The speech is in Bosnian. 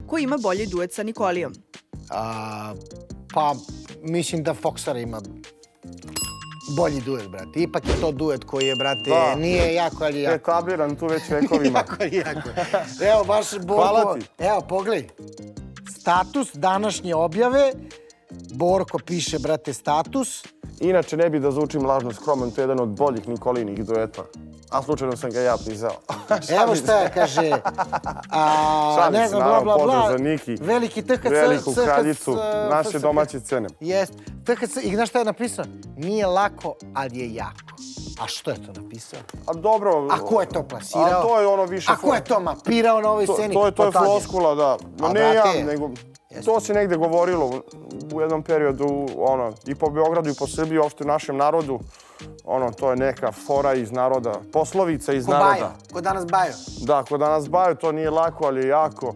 Ko ima bolji duet sa Nikolijom? Pa, mislim da Foksara ima bolji duet, brate. Ipak je to duet koji je, brate, nije jako, ali jako. Etabliran tu već vekovima. Jako, jako. Evo, baš Borko. Hvala ti. Evo, pogledaj. Status današnje objave. Borko piše, brate, status. Inače, ne bi da zvučim lažno skroman, to je jedan od boljih Nikolinih dueta. A slučajno sam ga ja pisao. Evo šta je, kaže. Ne znam, bla, bla, bla. Pozdrav za Niki, Veliki THC. veliku kraljicu, naše domaće scene. Jest. THC, i znaš šta je napisao? Nije lako, ali je jako. A što je to napisao? A dobro... A ko je to plasirao? A to je ono više... A ko je to mapirao na ovoj sceni? To je floskula, da. Ma ne ja, nego... To se negde govorilo u jednom periodu, i po Beogradu i po Srbiji, uopšte u našem narodu. To je neka fora iz naroda, poslovica iz naroda. Ko danas Bajo. Da, ko danas Bajo, to nije lako, ali je jako.